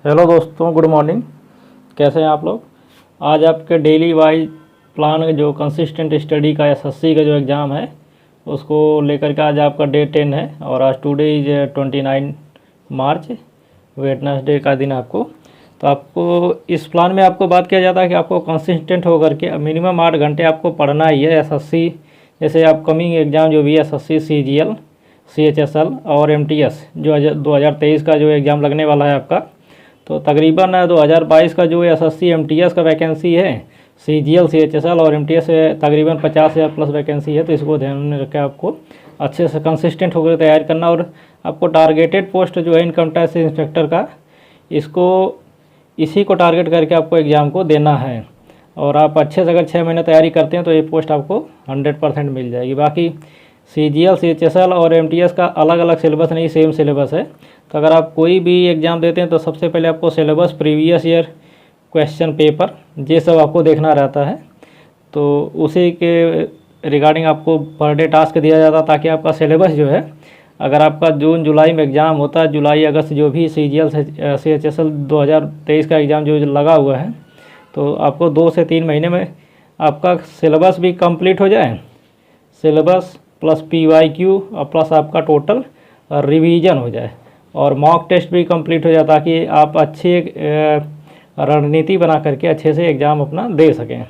Hello दोस्तों, good morning. कैसे हैं आप लोग। आज आपके डेली वाइज प्लान जो कंसिस्टेंट स्टडी का एसएससी का जो एग्ज़ाम है उसको लेकर के आज आपका डे 10 है और आज टुडे इज 29 मार्च, वेडनेसडे का दिन आपको। तो आपको इस प्लान में आपको बात किया जाता है कि आपको कंसिस्टेंट होकर के मिनिमम 8 घंटे आपको पढ़ना ही है एसएससी। जैसे अपकमिंग एग्ज़ाम जो भी एसएससी, सीजीएल, सीएचएसएल और एमटीएस जो 2023 का जो एग्ज़ाम लगने वाला है आपका, तो तकरीबन 2022 का जो एसएससी एमटीएस का वैकेंसी है, सीजीएल, सीएचएसएल और एमटीएस से तकरीबन 50,000 प्लस वैकेंसी है। तो इसको ध्यान में रख के आपको अच्छे से कंसिस्टेंट होकर तैयारी करना। और आपको टारगेटेड पोस्ट जो है इनकम टैक्स इंस्पेक्टर का, इसी को टारगेट करके आपको एग्ज़ाम को देना है। और आप अच्छे से अगर 6 महीने तैयारी करते हैं तो ये पोस्ट आपको 100% मिल जाएगी। बाकी सीजीएल, सीएचएसएल और एमटीएस का अलग अलग सिलेबस नहीं, सेम सिलेबस है। तो अगर आप कोई भी एग्ज़ाम देते हैं तो सबसे पहले आपको syllabus, previous year question paper, ये सब आपको देखना रहता है। तो उसी के रिगार्डिंग आपको पर डे टास्क दिया जाता है ताकि आपका सिलेबस जो है, अगर आपका जून जुलाई में एग्ज़ाम होता है, जुलाई अगस्त जो भी सीजीएल सीएचएसएल 2023 का एग्ज़ाम जो लगा हुआ है, तो आपको 2 से 3 महीने में आपका सिलेबस भी कंप्लीट हो जाए, सिलेबस प्लस पीवाईक्यू और प्लस आपका टोटल रिवीजन हो जाए और मॉक टेस्ट भी कंप्लीट हो जाए ताकि आप अच्छी रणनीति बना करके अच्छे से एग्ज़ाम अपना दे सकें।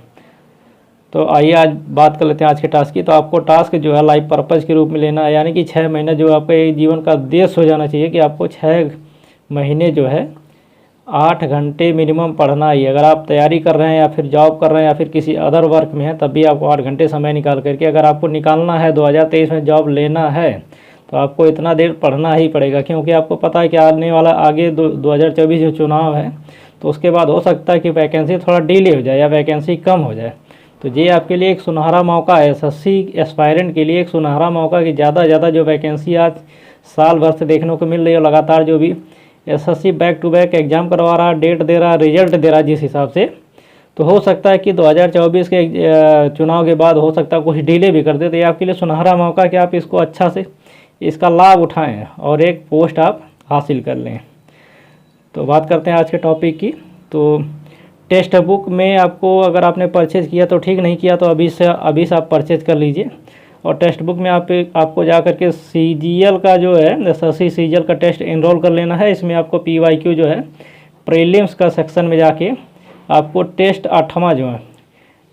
तो आइए आज बात कर लेते हैं आज के टास्क की। तो आपको टास्क जो है लाइफ पर्पज़ के रूप में लेना है, यानी कि 6 महीने जो आपका एक जीवन का उद्देश्य हो जाना चाहिए कि आपको 6 महीने जो है 8 घंटे मिनिमम पढ़ना ही। अगर आप तैयारी कर रहे हैं या फिर जॉब कर रहे हैं या फिर किसी अदर वर्क में हैं, तब भी आपको 8 घंटे समय निकाल करके, अगर आपको निकालना है 2023 में जॉब लेना है तो आपको इतना देर पढ़ना ही पड़ेगा। क्योंकि आपको पता है कि आने वाला आगे 2024 जो चुनाव है, तो उसके बाद हो सकता है कि वैकेंसी थोड़ा डिले हो जाए या वैकेंसी कम हो जाए। तो ये आपके लिए एक सुनहरा मौका है, एसएससी एस्पायरेंट के लिए एक सुनहरा मौका कि ज़्यादा से ज़्यादा जो वैकेंसी आज साल भर से देखने को मिल रही है, लगातार जो भी SSC back to back exam करवा रहा, डेट दे रहा, रिजल्ट दे रहा जिस हिसाब से, तो हो सकता है कि 2024 के चुनाव के बाद हो सकता है कुछ डिले भी कर दे। तो ये आपके लिए सुनहरा मौका कि आप इसको अच्छा से इसका लाभ उठाएं और एक पोस्ट आप हासिल कर लें। तो बात करते हैं आज के टॉपिक की। तो टेक्स्ट बुक में आपको, अगर आपने परचेज़ किया तो ठीक, नहीं किया तो अभी से आप परचेज़ कर लीजिए। और टेक्स्ट बुक में आपको जा करके सीजीएल का जो है, एसएससी सीजीएल का टेस्ट एनरोल कर लेना है। इसमें आपको पीवाईक्यू जो है प्रीलिम्स का सेक्शन में जाके आपको टेस्ट 8वां जो है,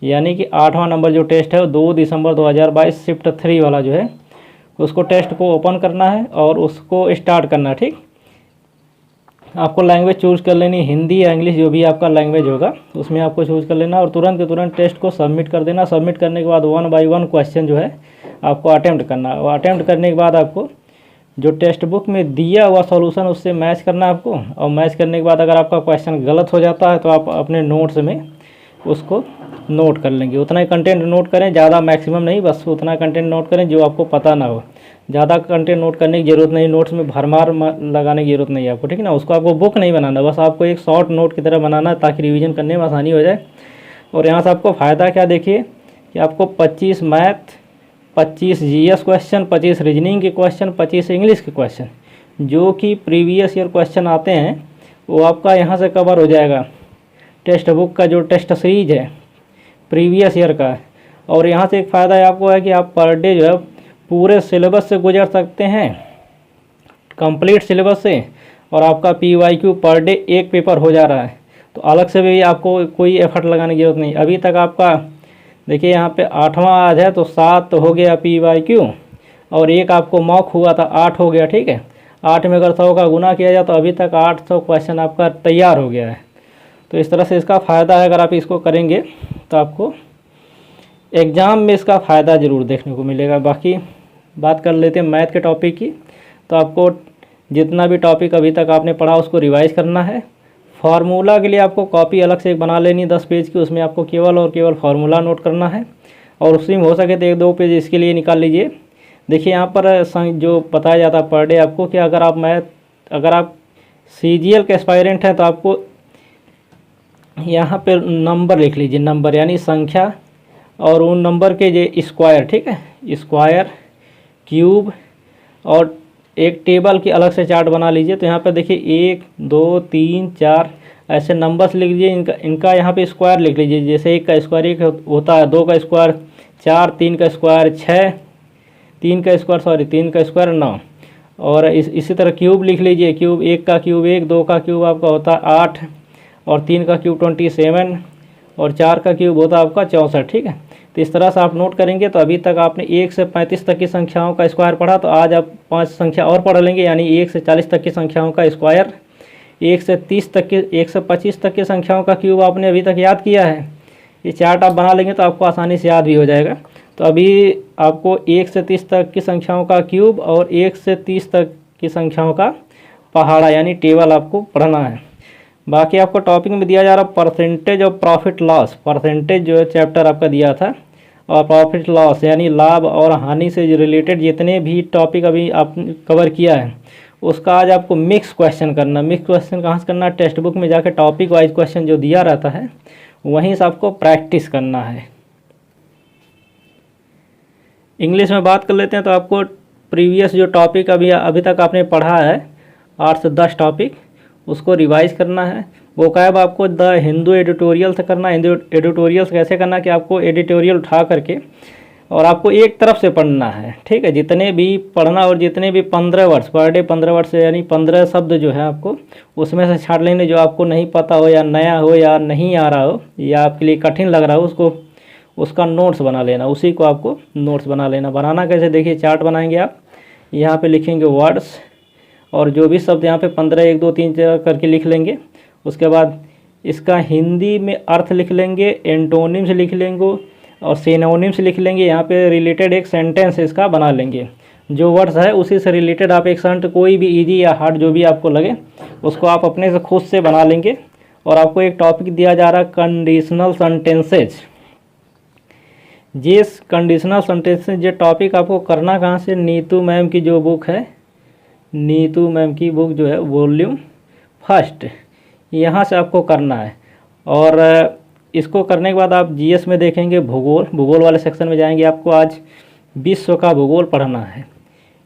यानी कि 8वां नंबर जो टेस्ट है वो 2 दिसंबर 2022 शिफ्ट 3 वाला जो है, उसको टेस्ट को ओपन करना है और उसको स्टार्ट करना है। ठीक, आपको लैंग्वेज चूज़ कर लेनी, हिंदी या इंग्लिश जो भी आपका लैंग्वेज होगा उसमें आपको चूज़ कर लेना और तुरंत के तुरंत टेस्ट को सबमिट कर देना। सबमिट करने के बाद 1 बाय 1 क्वेश्चन जो है आपको अटेम्प्ट करना है। और अटेम्प्ट करने के बाद आपको जो टेक्स्ट बुक में दिया हुआ सॉल्यूशन उससे मैच करना है आपको। और मैच करने के बाद अगर आपका क्वेश्चन गलत हो जाता है तो आप अपने नोट्स में उसको नोट कर लेंगे। उतना ही कंटेंट नोट करें, ज़्यादा मैक्सिमम नहीं, बस उतना कंटेंट नोट करें जो आपको पता ना हो। ज़्यादा कंटेंट नोट करने की ज़रूरत नहीं, नोट्स में भरमार लगाने की ज़रूरत नहीं है आपको, ठीक है ना। उसको आपको बुक नहीं बनाना, बस आपको एक शॉर्ट नोट की तरह बनाना है ताकि रिवीजन करने में आसानी हो जाए। और यहाँ से आपको फ़ायदा क्या, देखिए कि आपको 25 मैथ, 25 जीएस क्वेश्चन, 25 रीजनिंग के क्वेश्चन, 25 इंग्लिश के क्वेश्चन जो कि प्रीवियस ईयर क्वेश्चन आते हैं वो आपका यहाँ से कवर हो जाएगा। टेक्स्ट बुक का जो टेस्ट सीरीज है प्रीवियस ईयर का। और यहाँ से एक फ़ायदा आपको है कि आप पर डे जो है पूरे सिलेबस से गुजर सकते हैं, कंप्लीट सिलेबस से। और आपका पीवाईक्यू पर डे एक पेपर हो जा रहा है, तो अलग से भी आपको कोई एफर्ट लगाने की ज़रूरत नहीं। अभी तक आपका देखिए यहाँ पे 8वां आज है तो 7 हो गया पीवाईक्यू और एक आपको मॉक हुआ था, 8 हो गया, ठीक है। 8 में अगर 100 का गुना किया जाए तो अभी तक 800 क्वेश्चन आपका तैयार हो गया है। तो इस तरह से इसका फ़ायदा है, अगर आप इसको करेंगे तो आपको एग्ज़ाम में इसका फ़ायदा ज़रूर देखने को मिलेगा। बाकी बात कर लेते हैं मैथ के टॉपिक की। तो आपको जितना भी टॉपिक अभी तक आपने पढ़ा उसको रिवाइज़ करना है। फार्मूला के लिए आपको कॉपी अलग से एक बना लेनी 10 पेज की, उसमें आपको केवल और केवल फार्मूला नोट करना है। और उसी में हो सके तो 1-2 पेज इसके लिए निकाल लीजिए। देखिए यहाँ पर जो बताया जाता है पर डे आपको कि अगर आप सीजीएल के एस्पायरेंट हैं तो आपको यहाँ पर नंबर लिख लीजिए, नंबर यानी संख्या, और उन नंबर के जो स्क्वायर, ठीक है, स्क्वायर, क्यूब और एक टेबल की अलग से चार्ट बना लीजिए। तो यहाँ पर देखिए 1 2 3 4 ऐसे नंबर्स लिख लीजिए, इनका यहाँ पे स्क्वायर लिख लीजिए। जैसे 1 का स्क्वायर 1 होता है, 2 का स्क्वायर 4, 3 का स्क्वायर 6, 3 का स्क्वायर 9। और इसी तरह क्यूब लिख लीजिए। क्यूब 1 का क्यूब 1, 2 का क्यूब आपका होता है 8, और 3 का क्यूब 27, और 4 का क्यूब होता है आपका 64। ठीक है, तो इस तरह से आप नोट करेंगे। तो अभी तक आपने 1 से 35 तक की संख्याओं का स्क्वायर पढ़ा, तो आज आप 5 संख्या और पढ़ लेंगे, यानी 1 से 40 तक की संख्याओं का स्क्वायर। 1 से 25 तक की संख्याओं का क्यूब आपने अभी तक याद किया है। ये चार्ट आप बना लेंगे तो आपको आसानी से याद भी हो जाएगा। तो अभी आपको 1 से 30 तक की संख्याओं का क्यूब और 1 से 30 तक की संख्याओं का पहाड़ा यानी टेबल आपको पढ़ना है। बाकी आपको टॉपिक में दिया जा रहा percentage of profit loss, percentage जो चैप्टर आपका दिया था, और प्रॉफिट लॉस यानी लाभ और हानि से रिलेटेड जितने भी टॉपिक अभी आपने कवर किया है, उसका आज आपको मिक्स क्वेश्चन करना। मिक्स क्वेश्चन कहाँ से करना? टेक्स्ट बुक में जाकर टॉपिक वाइज क्वेश्चन जो दिया रहता है वहीं से आपको प्रैक्टिस करना है। इंग्लिश में बात कर लेते हैं। तो आपको प्रीवियस जो टॉपिक अभी तक आपने पढ़ा है 8 से 10 टॉपिक, उसको रिवाइज करना है। वो कैब आपको द हिंदू एडिटोरियल से करना है। हिंदू एडिटोरियल कैसे करना कि आपको एडिटोरियल उठा करके और आपको एक तरफ से पढ़ना है। ठीक है, जितने भी पढ़ना, और जितने भी 15 वर्ड्स पर डे 15 वर्ड्स यानी 15 शब्द जो है आपको उसमें से छाट लेने, जो आपको नहीं पता हो या नया हो या नहीं आ रहा हो या आपके लिए कठिन लग रहा हो, उसका नोट्स बना लेना। उसी को आपको नोट्स बना लेना। बनाना कैसे? देखिए, चार्ट बनाएंगे आप, यहाँ पे लिखेंगे वर्ड्स, और जो भी शब्द यहाँ पे 15 1 2 3 4 करके लिख लेंगे। उसके बाद इसका हिंदी में अर्थ लिख लेंगे, एंटोनिम्स लिख लेंगे और सिनोनिम्स लिख लेंगे। यहाँ पे रिलेटेड एक सेंटेंस इसका बना लेंगे। जो वर्ड्स है उसी से रिलेटेड आप एक सेंटेंस, कोई भी इजी या हार्ड जो भी आपको लगे उसको आप अपने से खुद से बना लेंगे। और आपको एक टॉपिक दिया जा रहा है कंडीशनल सेंटेंसेज। जिस कंडीशनल सेंटेंसेज ये टॉपिक आपको करना कहाँ से? नीतू मैम की जो बुक है, नीतू मैम की बुक जो है वॉल्यूम 1, यहाँ से आपको करना है। और इसको करने के बाद आप जीएस में देखेंगे भूगोल वाले सेक्शन में जाएंगे। आपको आज विश्व का भूगोल पढ़ना है।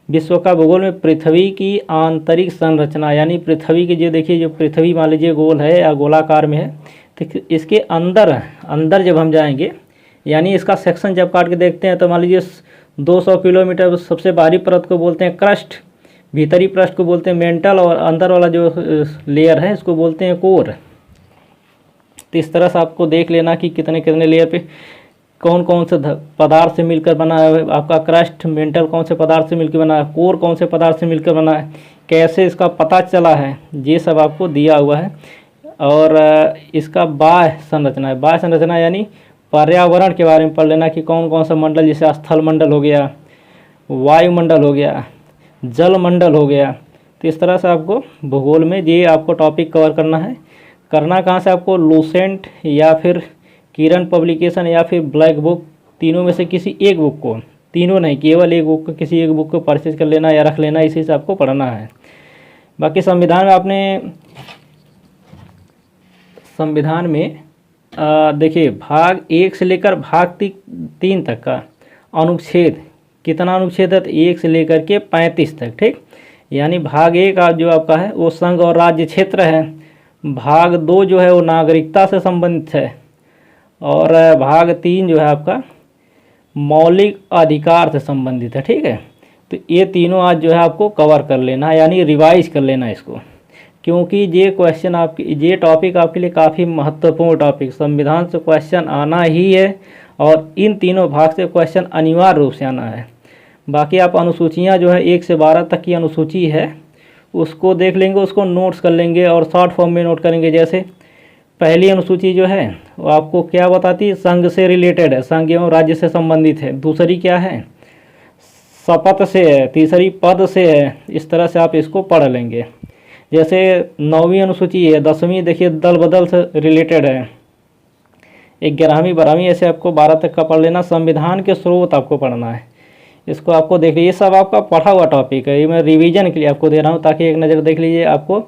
विश्व का भूगोल में पृथ्वी की आंतरिक संरचना, यानी पृथ्वी की जो देखिए, जो पृथ्वी मान लीजिए गोल है या गोलाकार में है, तो इसके अंदर जब हम जाएंगे, यानी इसका सेक्शन जब काट के देखते हैं तो मान लीजिए 200 किलोमीटर सबसे बाहरी परत को बोलते हैं क्रस्ट, भीतरी पृष्ठ को बोलते हैं मेंटल, और अंदर वाला जो लेयर है इसको बोलते हैं कोर। तो इस तरह से आपको देख लेना कि कितने कितने लेयर पे कौन कौन से पदार्थ से मिलकर बना है। आपका क्रस्ट मेंटल कौन से पदार्थ से मिलकर बना है, कोर कौन से पदार्थ से मिलकर बना है, कैसे इसका पता चला है, ये सब आपको दिया हुआ है। और इसका बाह्य संरचना है। बाह्य संरचना यानी पर्यावरण के बारे में पढ़ लेना कि कौन कौन सा मंडल, जैसे स्थल मंडल हो गया, वायुमंडल हो गया, जल मंडल हो गया। तो इस तरह से आपको भूगोल में ये आपको टॉपिक कवर करना है। करना कहाँ से? आपको लूसेंट या फिर किरण पब्लिकेशन या फिर ब्लैक बुक, तीनों में से किसी एक बुक को, तीनों नहीं केवल एक बुक को, किसी एक बुक को परचेज कर लेना या रख लेना, इसी से आपको पढ़ना है। बाकी संविधान में आपने देखिए भाग 1 से लेकर भाग 3 तक का अनुच्छेद, कितना अनुच्छेद है? तो 1 से लेकर के 35 तक। ठीक, यानी भाग 1 जो आपका है वो संघ और राज्य क्षेत्र है। भाग 2 जो है वो नागरिकता से संबंधित है, और भाग 3 जो है आपका मौलिक अधिकार से संबंधित है। ठीक है, तो ये तीनों आज जो है आपको कवर कर लेना है, यानी रिवाइज कर लेना इसको, क्योंकि ये क्वेश्चन ये टॉपिक आपके लिए काफ़ी महत्वपूर्ण टॉपिक, संविधान से क्वेश्चन आना ही है, और इन तीनों भाग से क्वेश्चन अनिवार्य रूप से आना है। बाकी आप अनुसूचियाँ जो है 1 से 12 तक की अनुसूची है उसको देख लेंगे, उसको नोट्स कर लेंगे और शॉर्ट फॉर्म में नोट करेंगे। जैसे पहली अनुसूची जो है वो आपको क्या बताती है? संघ से रिलेटेड है, संघ एवं राज्य से संबंधित है। दूसरी क्या है? शपथ से है। तीसरी पद से है। इस तरह से आप इसको पढ़ लेंगे। जैसे 9वीं अनुसूची है, 10वीं देखिए दल बदल से रिलेटेड है, 11वीं 12वीं ऐसे आपको 12 तक का पढ़ लेना। संविधान के स्रोत आपको पढ़ना है, इसको आपको देख लीजिए। ये सब आपका पढ़ा हुआ टॉपिक है, ये मैं रिवीजन के लिए आपको दे रहा हूँ ताकि एक नज़र देख लीजिए, आपको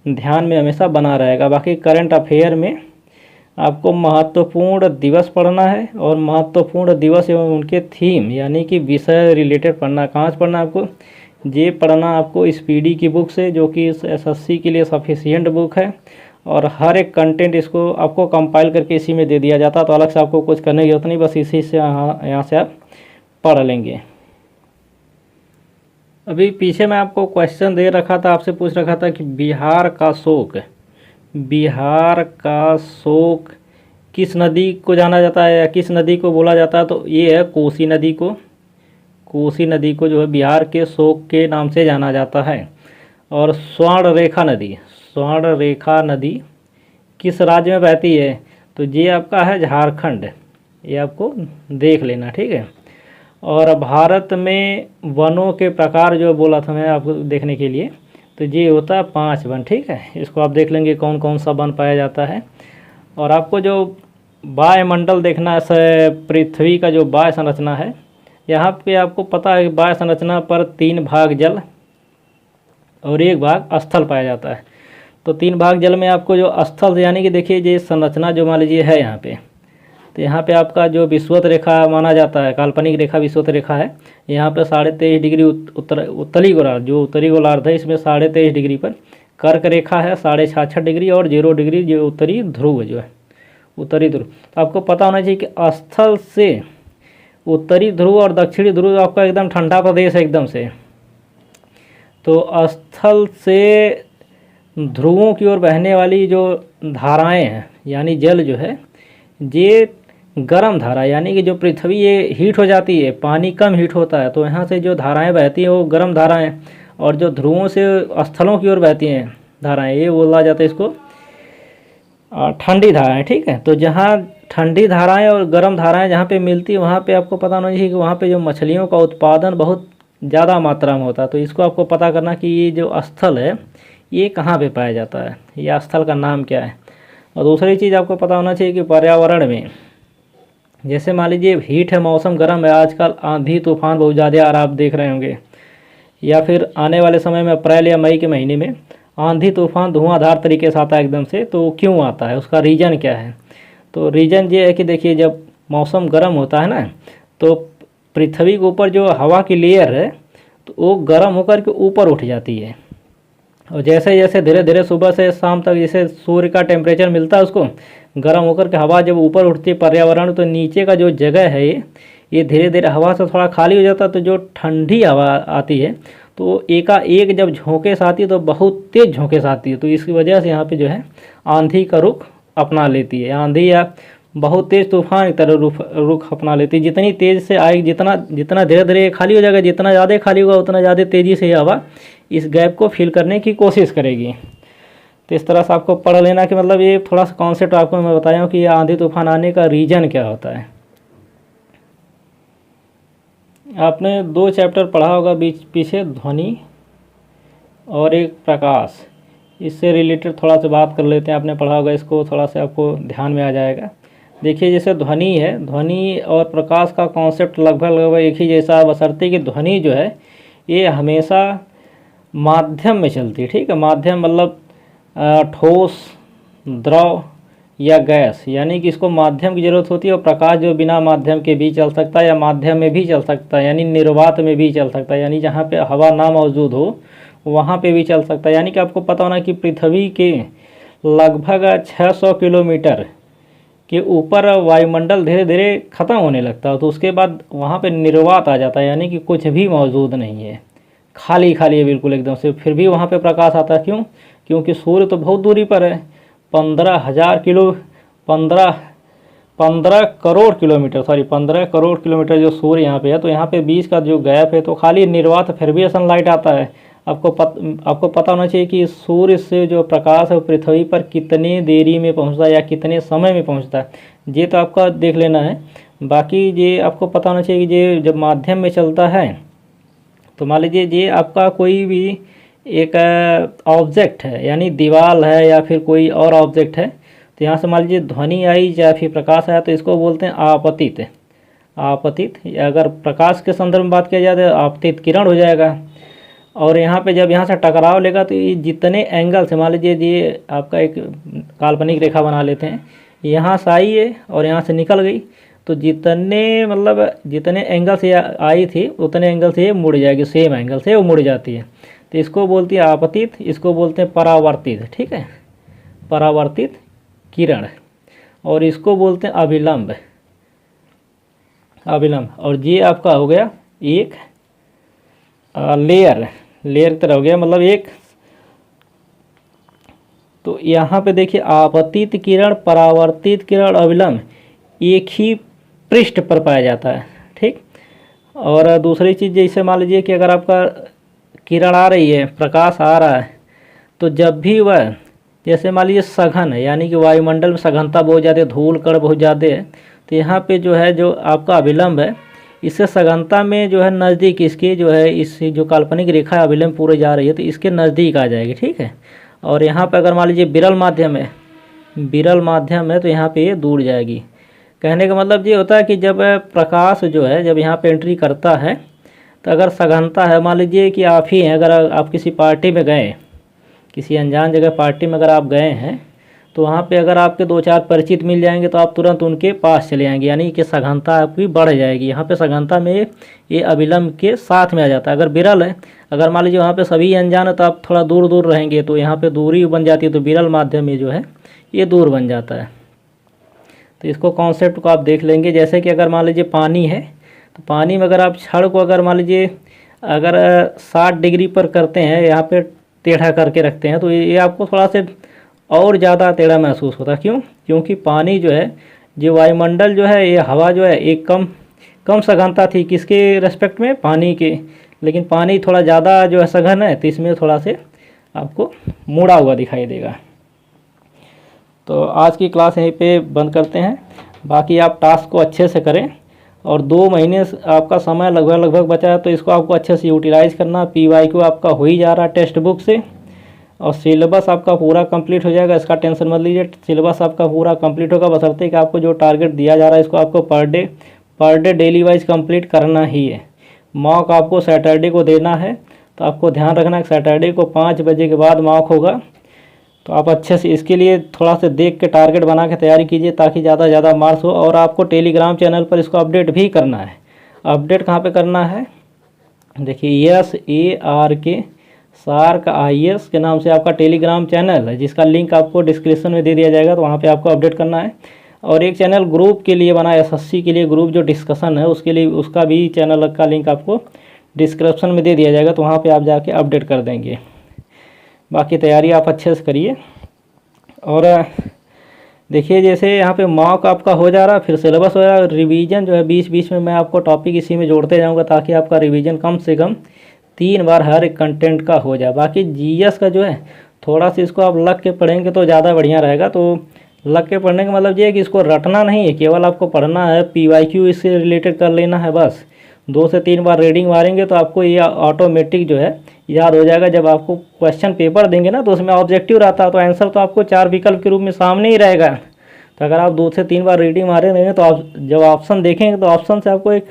ध्यान में हमेशा बना रहेगा। बाकी करंट अफेयर में आपको महत्वपूर्ण दिवस पढ़ना है, और महत्वपूर्ण दिवस एवं उनके थीम यानी कि विषय रिलेटेड पढ़ना। कहाँ से पढ़ना है आपको? ये पढ़ना आपको स्पीडी की बुक से, जो कि इस एसएससी के लिए सफिशियंट बुक है, और हर एक कंटेंट इसको आपको कंपाइल करके इसी में दे दिया जाता है, तो अलग से आपको कुछ करने की जरूरत नहीं, बस इसी से यहाँ से आप पढ़ लेंगे। अभी पीछे मैं आपको क्वेश्चन दे रखा था, आपसे पूछ रखा था कि बिहार का शोक किस नदी को जाना जाता है या किस नदी को बोला जाता है, तो ये है कोसी नदी को। कोसी नदी को जो है बिहार के शोक के नाम से जाना जाता है। और स्वर्ण रेखा नदी किस राज्य में बहती है, तो ये आपका है झारखंड, ये आपको देख लेना, ठीक है। और भारत में वनों के प्रकार जो बोला था मैं आपको देखने के लिए, तो ये होता है 5 वन, ठीक है। इसको आप देख लेंगे कौन कौन सा वन पाया जाता है। और आपको जो वायुमंडल देखना है, पृथ्वी का जो वायु संरचना है, यहाँ पे आपको पता है कि वायु संरचना पर 3 भाग जल और 1 भाग स्थल पाया जाता है। तो 3 भाग जल में आपको जो स्थल यानी कि देखिए ये संरचना जो मान लीजिए है यहाँ पे, तो यहाँ पे आपका जो विषुवत रेखा माना जाता है, काल्पनिक रेखा विषुवत रेखा है, यहाँ पे 23.5 डिग्री उत्तरी गोलार्ध, जो उत्तरी गोलार्ध है इसमें 23.5 डिग्री पर कर्क रेखा है 66.5 डिग्री, और 0 डिग्री जो उत्तरी ध्रुव जो है, उत्तरी ध्रुव। तो आपको पता होना चाहिए कि स्थल से उत्तरी ध्रुव और दक्षिणी ध्रुव आपका एकदम ठंडा प्रदेश है एकदम से, तो स्थल से ध्रुवों की ओर बहने वाली जो धाराएं हैं यानी जल जो है, ये गर्म धारा, यानी कि जो पृथ्वी ये हीट हो जाती है, पानी कम हीट होता है, तो यहाँ से जो धाराएं बहती हैं वो गर्म धाराएं, और जो ध्रुवों से स्थलों की ओर बहती हैं धाराएं, ये बोला जाता है इसको ठंडी धाराएं, ठीक है। तो जहाँ ठंडी धाराएं और गर्म धाराएं जहाँ पे मिलती है, वहाँ पे आपको पता होना चाहिए कि वहाँ पे जो मछलियों का उत्पादन बहुत ज़्यादा मात्रा में होता है। तो इसको आपको पता करना कि ये जो स्थल है ये कहाँ पे पाया जाता है, या स्थल का नाम क्या है। और दूसरी चीज़ आपको पता होना चाहिए कि पर्यावरण में जैसे मान लीजिए हीट है, मौसम गर्म है, आजकल आंधी तूफान बहुत ज़्यादा आ रहा आप देख रहे होंगे, या फिर आने वाले समय में अप्रैल या मई के महीने में आंधी तूफान धुआंधार तरीके से आता है एकदम से। तो क्यों आता है, उसका रीज़न क्या है, तो रीज़न ये है कि देखिए जब मौसम गर्म होता है ना, तो पृथ्वी के ऊपर जो हवा की लेयर है तो वो गर्म होकर के ऊपर उठ जाती है, और जैसे जैसे धीरे धीरे सुबह से शाम तक जैसे सूर्य का टेम्परेचर मिलता है उसको, गर्म होकर के हवा जब ऊपर उठती है पर्यावरण, तो नीचे का जो जगह है ये धीरे धीरे हवा से थोड़ा खाली हो जाता है। तो जो ठंडी हवा आती है तो एकाएक जब झोंके से आती है तो बहुत तेज़ झोंके से आती है, तो इसकी वजह से यहाँ पे जो है आंधी का रुख अपना लेती है, आंधी या बहुत तेज़ तूफान की तरह रुख अपना लेती है। जितनी तेज़ से आएगी, जितना धीरे धीरे खाली हो जाएगा, जितना ज़्यादा खाली होगा उतना ज़्यादा तेज़ी से हवा इस गैप को फिल करने की कोशिश करेगी। तो इस तरह से आपको पढ़ लेना कि मतलब ये थोड़ा सा कॉन्सेप्ट आपको मैं बताया हूँ कि ये आंधी तूफान आने का रीज़न क्या होता है। आपने 2 चैप्टर पढ़ा होगा पीछे, ध्वनि और एक प्रकाश, इससे रिलेटेड थोड़ा सा बात कर लेते हैं। आपने पढ़ा होगा इसको, थोड़ा सा आपको ध्यान में आ जाएगा। देखिए जैसे ध्वनि है, ध्वनि और प्रकाश का कॉन्सेप्ट लगभग एक ही जैसा है, बशर्ते कि ध्वनि जो है ये हमेशा माध्यम में चलती है, ठीक है। माध्यम मतलब ठोस, द्रव या गैस, यानी कि इसको माध्यम की ज़रूरत होती है। और प्रकाश जो बिना माध्यम के भी चल सकता है या माध्यम में भी चल सकता है, यानी निर्वात में भी चल सकता है, यानी जहाँ पे हवा ना मौजूद हो वहाँ पे भी चल सकता है। यानी कि आपको पता होना कि पृथ्वी के लगभग 600 किलोमीटर के ऊपर वायुमंडल धीरे धीरे ख़त्म होने लगता है, तो उसके बाद वहाँ पे निर्वात आ जाता है, यानी कि कुछ भी मौजूद नहीं है, खाली खाली है बिल्कुल एकदम से। फिर भी वहाँ पे प्रकाश आता है, क्यों? क्योंकि सूर्य तो बहुत दूरी पर है, 15 करोड़ किलोमीटर जो सूर्य यहाँ पे है, तो यहाँ पे बीच का जो गैप है तो खाली निर्वात, फिर भी सनलाइट आता है। आपको पता होना चाहिए कि सूर्य से जो प्रकाश है वो पृथ्वी पर कितने देरी में पहुँचता है या कितने समय में पहुँचता है, ये तो आपका देख लेना है। बाकी ये आपको पता होना चाहिए कि ये जब माध्यम में चलता है तो मान लीजिए ये आपका कोई भी एक ऑब्जेक्ट है, यानी दीवार है या फिर कोई और ऑब्जेक्ट है, तो यहाँ से मान लीजिए ध्वनि आई या फिर प्रकाश आया तो इसको बोलते हैं आपतित। अगर प्रकाश के संदर्भ में बात किया जाए तो आपतित किरण हो जाएगा। और यहाँ पे जब यहाँ से टकराव लेगा तो ये जितने एंगल से, मान लीजिए ये आपका एक काल्पनिक रेखा बना लेते हैं, यहाँ से आई है और यहाँ से निकल गई, तो जितने मतलब जितने एंगल से आई थी उतने एंगल से ये मुड़ जाएगी, सेम एंगल से वो मुड़ जाती है। तो इसको बोलती है आपतित, इसको बोलते हैं परावर्तित, ठीक है, परावर्तित किरण। और इसको बोलते हैं अभिलंब, अभिलंब। और ये आपका हो गया एक लेयर, लेयर की तरह हो गया, मतलब एक। तो यहाँ पे देखिए आपतित किरण, परावर्तित किरण, अभिलंब एक ही पृष्ठ पर पाया जाता है, ठीक। और दूसरी चीज़, जैसे मान लीजिए कि अगर आपका किरण आ रही है, प्रकाश आ रहा है, तो जब भी वह, जैसे मान लीजिए सघन है, यानी कि वायुमंडल में सघनता बहुत ज़्यादा है, धूल कण बहुत ज़्यादा है, तो यहाँ पे जो है जो आपका अभिलंब है, इससे सघनता में जो है नज़दीक इसके जो है इस जो काल्पनिक रेखा है अभिलंब पूरे जा रही है, तो इसके नज़दीक आ जाएगी, ठीक है। और यहाँ पे अगर मान लीजिए विरल माध्यम है, विरल माध्यम है, तो यहाँ पे ये दूर जाएगी। कहने का मतलब ये होता है कि जब प्रकाश जो है जब यहाँ पे एंट्री करता है, तो अगर सघनता है, मान लीजिए कि आप ही हैं, अगर आप किसी पार्टी में गए, किसी अनजान जगह पार्टी में अगर आप गए हैं, तो वहाँ पे अगर आपके 2-4 परिचित मिल जाएंगे तो आप तुरंत उनके पास चले जाएंगे, यानी कि सघनता आपकी बढ़ जाएगी। यहाँ पे सघनता में ये अभिलंब के साथ में आ जाता है। अगर विरल है, अगर मान लीजिए वहाँ पे सभी अनजान है, तो आप थोड़ा दूर दूर रहेंगे, तो यहाँ पे दूरी बन जाती है, तो विरल माध्यम में जो है ये दूर बन जाता है। तो इसको कॉन्सेप्ट को आप देख लेंगे। जैसे कि अगर मान लीजिए पानी है, तो पानी में अगर आप छड़ को अगर मान लीजिए अगर 60 डिग्री पर करते हैं, यहाँ पे टेढ़ा करके रखते हैं, तो ये आपको थोड़ा से और ज़्यादा टेढ़ा महसूस होता है। क्यों? क्योंकि पानी जो है, जो वायुमंडल जो है, ये हवा जो है एक कम सघनता थी किसके रेस्पेक्ट में, पानी के, लेकिन पानी थोड़ा ज़्यादा जो है सघन है, तो इसमें थोड़ा से आपको मुड़ा हुआ दिखाई देगा। तो आज की क्लास यहीं पे बंद करते हैं। बाकी आप टास्क को अच्छे से करें, और 2 महीने आपका समय लगभग बचा है, तो इसको आपको अच्छे से यूटिलाइज़ करना। PYQ आपका हो ही जा रहा है टेक्स्ट बुक से, और सिलेबस आपका पूरा कंप्लीट हो जाएगा, इसका टेंशन मत लीजिए। सिलेबस आपका पूरा कंप्लीट होगा, बशर्ते कि आपको जो टारगेट दिया जा रहा है इसको आपको per day daily wise complete करना ही है। मॉक आपको सैटरडे को देना है, तो आपको ध्यान रखना है सैटरडे को 5 बजे के बाद मॉक होगा। तो आप अच्छे से इसके लिए थोड़ा से देख के टारगेट बना के तैयारी कीजिए, ताकि ज़्यादा से ज़्यादा मार्क्स हो। और आपको टेलीग्राम चैनल पर इसको अपडेट भी करना है। अपडेट कहाँ पे करना है, देखिए SARK सार्क IS के नाम से आपका टेलीग्राम चैनल है, जिसका लिंक आपको डिस्क्रिप्शन में दे दिया जाएगा, तो वहाँ पे आपको अपडेट करना है। और एक चैनल ग्रुप के लिए बना है, SSC के लिए ग्रुप जो डिस्कशन है उसके लिए, उसका भी चैनल का लिंक आपको डिस्क्रिप्शन में दे दिया जाएगा, तो वहाँ पे आप जाके अपडेट कर देंगे। बाकी तैयारी आप अच्छे से करिए। और देखिए जैसे यहाँ पे मॉक आपका हो जा रहा है, फिर सिलेबस हो रहा है, रिवीजन जो है बीच बीच में मैं आपको टॉपिक इसी में जोड़ते जाऊँगा, ताकि आपका रिवीजन कम से कम 3 बार हर एक कंटेंट का हो जाए। बाकी GS का जो है थोड़ा सा इसको आप लग के पढ़ेंगे तो ज़्यादा बढ़िया रहेगा। तो लग के पढ़ने का मतलब ये है कि इसको रटना नहीं है, केवल आपको पढ़ना है, PYQ इससे रिलेटेड कर लेना है बस। 2 से 3 बार रीडिंग मारेंगे तो आपको ये ऑटोमेटिक जो है याद हो जाएगा। जब आपको क्वेश्चन पेपर देंगे ना, तो उसमें ऑब्जेक्टिव रहता है, तो आंसर तो आपको 4 विकल्प के रूप में सामने ही रहेगा। तो अगर आप 2 से 3 बार रीडिंग मारे रहेंगे, तो आप जब ऑप्शन देखेंगे तो ऑप्शन से आपको एक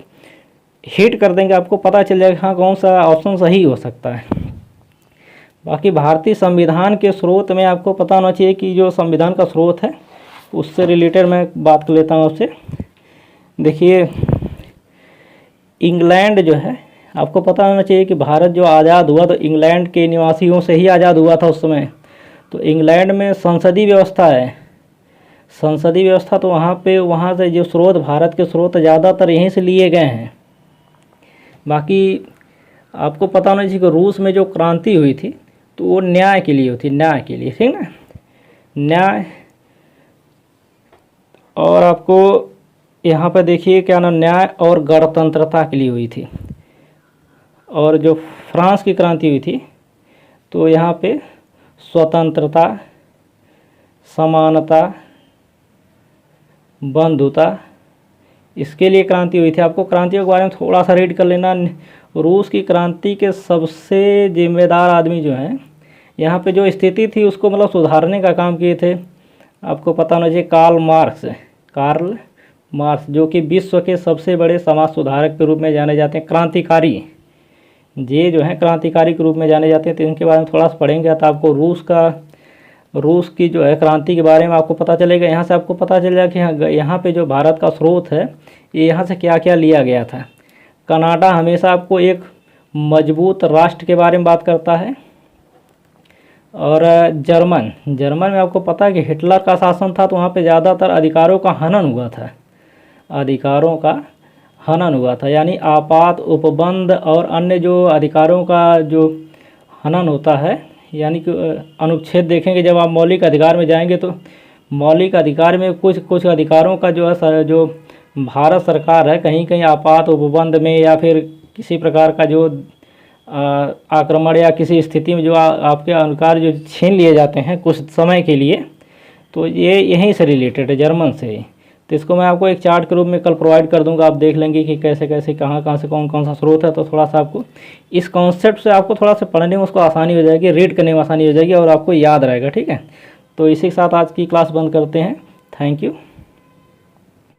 हिट कर देंगे, आपको पता चल जाएगा हाँ कौन सा ऑप्शन सही हो सकता है। बाकी भारतीय संविधान के स्रोत में आपको पता होना चाहिए कि जो संविधान का स्रोत है उससे रिलेटेड मैं बात कर लेता हूँ आपसे। देखिए इंग्लैंड जो है, आपको पता होना चाहिए कि भारत जो आज़ाद हुआ तो इंग्लैंड के निवासियों से ही आज़ाद हुआ था उस समय। तो इंग्लैंड में संसदीय व्यवस्था है, संसदीय व्यवस्था। तो वहाँ से जो स्रोत, भारत के स्रोत ज़्यादातर यहीं से लिए गए हैं। बाकी आपको पता होना चाहिए कि रूस में जो क्रांति हुई थी तो वो न्याय के लिए हुई थी, न्याय के लिए, ठीक ना, न्याय। और आपको यहाँ पर देखिए क्या नाम, न्याय और गणतंत्रता के लिए हुई थी। और जो फ्रांस की क्रांति हुई थी तो यहाँ पे स्वतंत्रता, समानता, बंधुता, इसके लिए क्रांति हुई थी। आपको क्रांतियों के बारे में थोड़ा सा रीड कर लेना। रूस की क्रांति के सबसे जिम्मेदार आदमी जो हैं, यहाँ पे जो स्थिति थी उसको मतलब सुधारने का काम किए थे, आपको पता होना चाहिए कार्ल मार्क्स, जो कि विश्व के सबसे बड़े समाज सुधारक के रूप में जाने जाते हैं, क्रांतिकारी। ये जो है क्रांतिकारी के रूप में जाने जाते हैं। तो इनके बारे में थोड़ा सा पढ़ेंगे तो आपको रूस का रूस की जो है क्रांति के बारे में आपको पता चलेगा। यहाँ से आपको पता चल जाएगा कि यहाँ पे जो भारत का स्रोत है ये यहाँ से क्या क्या लिया गया था। कनाडा हमेशा आपको एक मजबूत राष्ट्र के बारे में बात करता है। और जर्मन में आपको पता है कि हिटलर का शासन था, तो वहाँ पे ज़्यादातर अधिकारों का हनन हुआ था, यानी आपात उपबंध और अन्य जो अधिकारों का जो हनन होता है, यानी कि अनुच्छेद देखेंगे जब आप मौलिक अधिकार में जाएंगे तो मौलिक अधिकार में कुछ अधिकारों का जो है जो भारत सरकार है कहीं कहीं आपात उपबंध में या फिर किसी प्रकार का जो आक्रमण या किसी स्थिति में जो आपके अधिकार जो छीन लिए जाते हैं कुछ समय के लिए, तो ये यहीं से रिलेटेड है, जर्मन से ही। तो इसको मैं आपको एक चार्ट के रूप में कल प्रोवाइड कर दूंगा, आप देख लेंगे कि कैसे कैसे कहाँ से कौन कौन सा स्रोत है। तो थोड़ा सा आपको इस कॉन्सेप्ट से आपको थोड़ा सा पढ़ने में उसको आसानी हो जाएगी, रीड करने में आसानी हो जाएगी और आपको याद रहेगा। ठीक है, तो इसी के साथ आज की क्लास बंद करते हैं। Thank you.